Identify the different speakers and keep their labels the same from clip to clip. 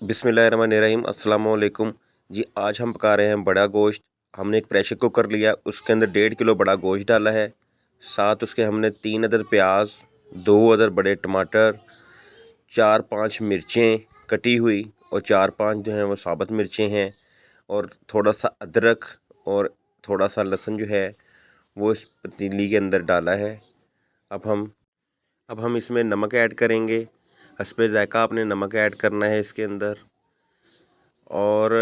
Speaker 1: बिस्मिल्लाहिर्रहमानिर्रहीम अस्सलाम वालेकुम जी। आज हम पका रहे हैं बड़ा गोश्त। हमने एक प्रेशर कुकर लिया, उसके अंदर 1.5 किलो बड़ा गोश्त डाला है। साथ उसके हमने 3 अदर प्याज, 2 अदर बड़े टमाटर, 4-5 मिर्चें कटी हुई और 4-5 जो हैं वो साबुत मिर्चें हैं, और थोड़ा सा अदरक और थोड़ा सा लहसुन जो है वो इस पतीली के अंदर डाला है। अब हम इसमें नमक ऐड करेंगे। हस्बे ज़ायक़ा आपने नमक ऐड करना है इसके अंदर, और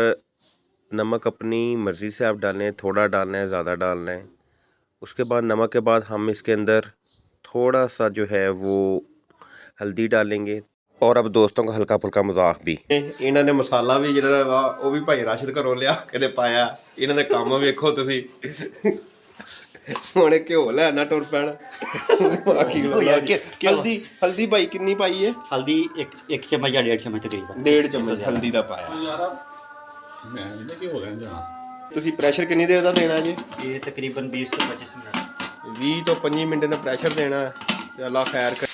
Speaker 1: नमक अपनी मर्ज़ी से आप डालें, थोड़ा डालना है, ज़्यादा डालना है। उसके बाद नमक के बाद हम इसके अंदर थोड़ा सा जो है वो हल्दी डालेंगे, और अब दोस्तों का हल्का फुल्का मजाक भी। इन्होंने मसाला भी जो वो भी भाई राशिद घरों लिया के पाया। इन्होंने काम वेखो तुसी हुणे घ्यो लैना टुर पैना। हल्दी हल्दी भाई कितनी पाई है?
Speaker 2: हल्दी एक चम्मच या 1.5 चम्मच तकरीबन।
Speaker 1: 1.5 चम्मच हल्दी का पाया। ਤੁਸੀਂ ਪ੍ਰੈਸ਼ਰ ਕਿੰਨੀ ਦੇਰ ਦਾ ਦੇਣਾ ਜੀ?
Speaker 2: ਇਹ ਤਕਰੀਬਨ 20 से 25 मिनट।
Speaker 1: 20 ਤੋਂ 25 ਮਿੰਟ ਨੇ ਪ੍ਰੈਸ਼ਰ ਦੇਣਾ ਹੈ ਤੇ ਅੱਲਾ खैर कर।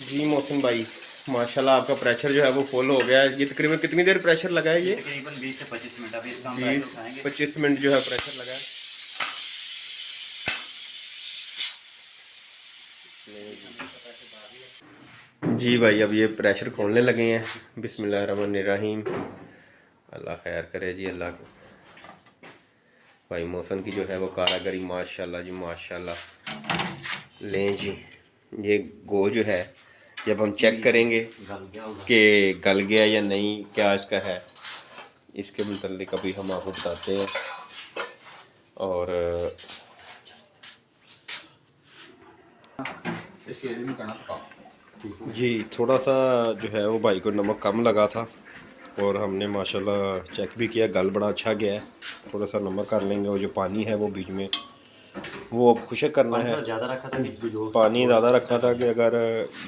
Speaker 1: जी मोहसिन भाई माशाल्लाह आपका प्रेशर जो है वो फुल हो गया है। ये तकरीबन कितनी देर प्रेशर लगा है? ये
Speaker 2: तकरीबन 20 से 25 मिनट। अभी इसका हम
Speaker 1: 20-25 मिनट जो है प्रेशर लगा है। जी भाई अब ये प्रेशर खोलने लगे हैं। बिस्मिल्लाहिर्रहमानिर्रहीम, अल्लाह खैर करे जी। अल्लाह को भाई मौसम की जो है वो कारागरी माशाल्लाह जी माशाल्लाह। लें जी, ये गो जो है जब हम चेक करेंगे कि गल गया या नहीं, क्या इसका है, इसके मुतल्लिक अभी हम आपको बताते हैं। और जी थोड़ा सा जो है वो भाई को नमक कम लगा था, और हमने माशाल्लाह चेक भी किया, गल बड़ा अच्छा गया है। थोड़ा सा नमक कर लेंगे, और जो पानी है वो बीच में वो अब खुशक करना है।
Speaker 2: ज़्यादा रखा था,
Speaker 1: पानी ज़्यादा रखा था कि अगर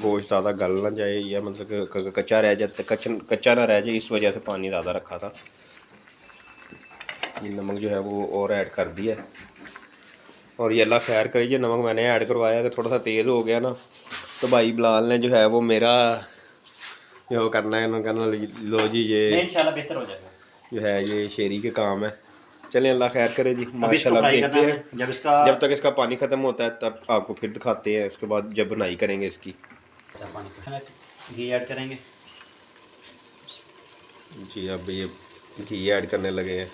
Speaker 1: गोश्त ज़्यादा गल ना जाए, या मतलब कि कच्चा रह जाए, कच्चा ना रह जाए, इस वजह से पानी ज़्यादा रखा था। ये नमक जो है वो और ऐड कर दिया, और ये अल्लाह खैर करे। ये नमक मैंने ऐड करवाया कि थोड़ा सा तेज़ हो गया ना, तो भाई बिलाल ने जो है वो मेरा जो करना है, उन्होंने कहना लो जी ये
Speaker 2: इंशाल्लाह बेहतर हो जाएगा,
Speaker 1: जो है ये शेरी के काम है। चलें अल्लाह खैर करे जी माशाल्लाह। देखते हैं जब तक इसका पानी ख़त्म होता है तब आपको फिर दिखाते हैं। उसके बाद जब बुनाई करेंगे इसकी,
Speaker 2: घी ऐड करेंगे
Speaker 1: जी। अब ये घी ऐड करने लगे हैं।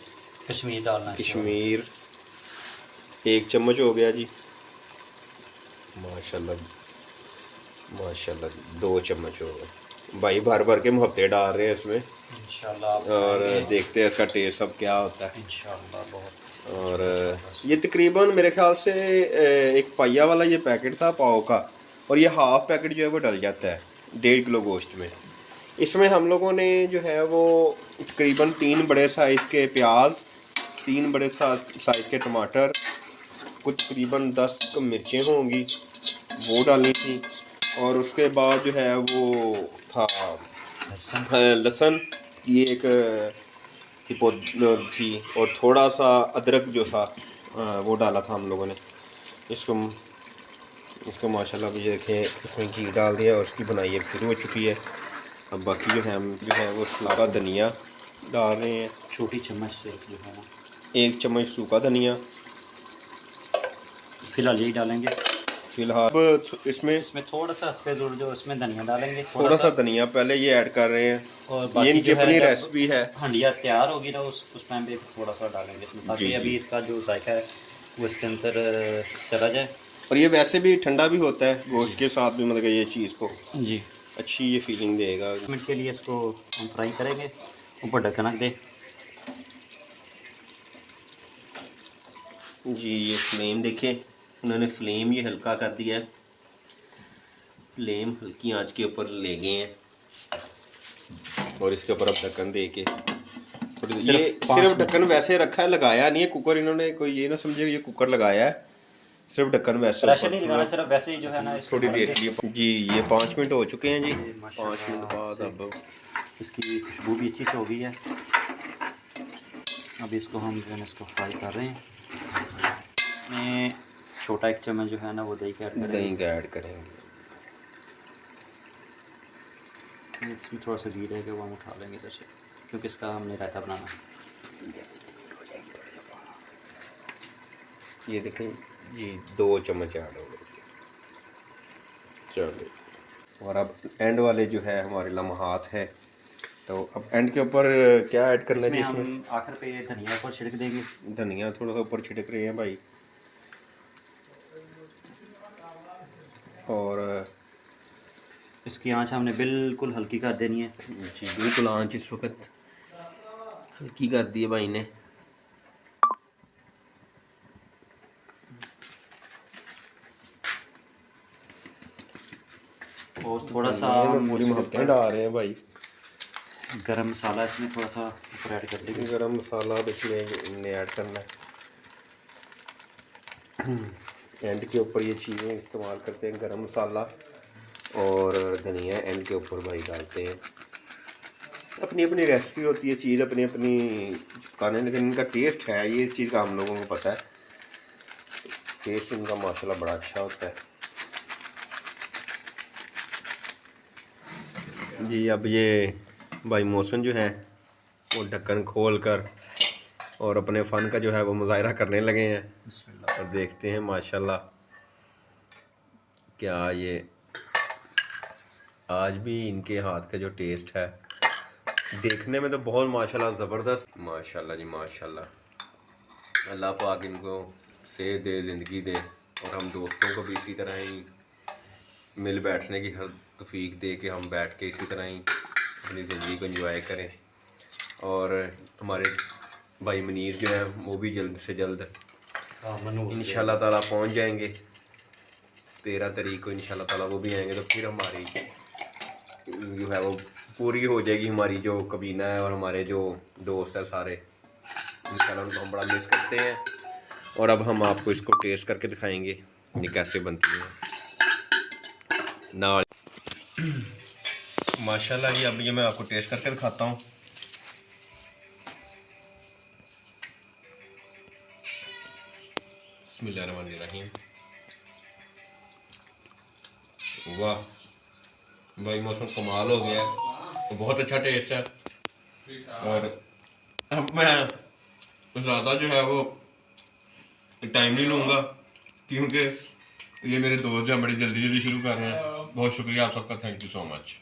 Speaker 2: कश्मीर डालना है,
Speaker 1: कश्मीर 1 चम्मच हो गया जी माशाल्लाह माशाल्लाह जी। 2 चम्मच हो गए भाई, भर भर के मुहब्बते डाल रहे हैं इसमें
Speaker 2: इंशाल्लाह,
Speaker 1: और देखते हैं इसका टेस्ट सब क्या होता है
Speaker 2: इंशाल्लाह। बहुत
Speaker 1: और ये तकरीबन मेरे ख्याल से एक पाइया वाला ये पैकेट था पाव का, और ये हाफ़ पैकेट जो है वो डल जाता है 1.5 किलो गोश्त में। इसमें हम लोगों ने जो है वो तकरीबन 3 बड़े साइज़ के प्याज, 3 बड़े साइज़ के टमाटर, कुछ तकरीबन 10 मिर्चें होंगी वो डालनी थी, और उसके बाद जो है वो था लहसुन, ये एक थी, और थोड़ा सा अदरक जो था वो डाला था हम लोगों ने। इसको माशाल्लाह भी देखें, इसमें घी डाल दिया और उसकी बुनाई अब शुरू हो चुकी है। अब बाकी जो है हम जो है वो सूखा धनिया डाल रहे हैं,
Speaker 2: छोटी चम्मच से जो है ना
Speaker 1: 1 चम्मच सूखा धनिया
Speaker 2: फिलहाल यही डालेंगे।
Speaker 1: फिलहाल इसमें
Speaker 2: थोड़ा सा सफ़ेद जो इसमें धनिया डालेंगे,
Speaker 1: थोड़ा सा धनिया पहले ये ऐड कर रहे हैं,
Speaker 2: और
Speaker 1: ये इनकी अपनी रेसिपी है।
Speaker 2: हंडिया तैयार होगी ना उस टाइम पे थोड़ा सा डालेंगे इसमें, ताकि अभी इसका जो जायका है वो इसके अंदर चला जाए।
Speaker 1: और ये वैसे भी ठंडा भी होता है गोश्त के साथ भी, मतलब ये चीज़ को
Speaker 2: जी
Speaker 1: अच्छी ये फीलिंग देगा।
Speaker 2: 1 मिनट के लिए इसको हम फ्राई करेंगे, ऊपर ढक्कन रख दें
Speaker 1: जी। ये फ्लेम देखें, उन्होंने फ्लेम ये हल्का कर दिया है, फ्लेम हल्की आंच के ऊपर ले गए हैं, और इसके ऊपर अब ढक्कन दे के ये सिर्फ ढक्कन वैसे रखा है, लगाया नहीं है कुकर। इन्होंने कोई ये ना समझे ये कुकर लगाया है, सिर्फ ढक्कन वैसे
Speaker 2: प्रेशर नहीं लगाना, सिर्फ वैसे ही जो है ना
Speaker 1: थोड़ी देर के लिए जी। ये 5 मिनट हो चुके हैं जी। 5 मिनट बाद अब
Speaker 2: इसकी खुशबू भी अच्छी से हो गई है। अब इसको हम जो है इसको फ्राई कर रहे हैं। इसमें छोटा 1 चम्मच जो है ना वो दही का ऐड करेंगे।
Speaker 1: करेंगे।
Speaker 2: इसमें थोड़ा सा घी रहेगा वो हम उठा लेंगे इधर से, क्योंकि इसका हमने रायता बनाना है।
Speaker 1: ये देखें, ये 2 चम्मच ऐड हो गए। चलो, और अब एंड वाले जो है हमारे लम्हात है, तो अब एंड के ऊपर क्या ऐड करना है
Speaker 2: इसमें
Speaker 1: इसमें?
Speaker 2: हम आखिर पे धनिया ऊपर छिड़क देंगे।
Speaker 1: धनिया थोड़ा सा ऊपर छिड़क रहे हैं भाई। और
Speaker 2: इसकी आंच हमने बिल्कुल हल्की कर देनी है।
Speaker 1: जी बिल्कुल, आंच इस वक्त हल्की कर दी है भाई ने।
Speaker 2: और थोड़ा सा
Speaker 1: पूरी महत्व डाल रहे हैं भाई।
Speaker 2: गरम मसाला इसमें थोड़ा सा ऊपर ऐड कर देंगे।
Speaker 1: गरम मसाला अब इसमें हमने ऐड करना है। एंड के ऊपर ये चीज़ें इस्तेमाल करते हैं, गरम मसाला और धनिया एंड के ऊपर भाई डालते हैं। अपनी अपनी रेसिपी होती है, चीज़ अपनी अपनी पकाने, लेकिन इनका टेस्ट है, ये इस चीज़ का हम लोगों को पता है। टेस्ट इनका माशाल्लाह बड़ा अच्छा होता है जी। अब ये भाई मौसम जो है वो ढक्कन खोल कर और अपने फ़न का जो है वो मुजाहरा करने लगे हैं। और देखते हैं माशाल्लाह क्या ये आज भी इनके हाथ का जो टेस्ट है, देखने में तो बहुत माशाल्लाह ज़बरदस्त। माशाल्लाह जी माशाल्लाह। अल्लाह पाक इनको सेहत दे, ज़िंदगी दे, और हम दोस्तों को भी इसी तरह ही मिल बैठने की हर तौफीक दे कि हम बैठ के इसी तरह ही अपनी ज़िंदगी को एंजॉय करें। और हमारे भाई मुनीर जो है वो भी जल्द से जल्द इंशाल्लाह ताला पहुंच जाएंगे। 13 तारीख को इंशाल्लाह ताला वो भी आएंगे, तो फिर हमारी जो है वो पूरी हो जाएगी हमारी जो कबीना है, और हमारे जो दोस्त हैं सारे, इंशाल्लाह उनको हम बड़ा मिस करते हैं। और अब हम आपको इसको टेस्ट करके दिखाएंगे ये कैसे बनती है ना। माशाल्लाह जी, अब ये मैं आपको टेस्ट करके दिखाता हूँ। बिस्मिल्लाहिर्रहमानिर्रहीम। वाह भाई, मौसम कमाल हो गया है, बहुत अच्छा टेस्ट है। और अब मैं ज़्यादा जो है वो टाइम नहीं लूँगा, क्योंकि ये मेरे दोस्त जो बड़ी जल्दी जल्दी शुरू कर रहे हैं। बहुत शुक्रिया आप सबका, थैंक यू सो मच।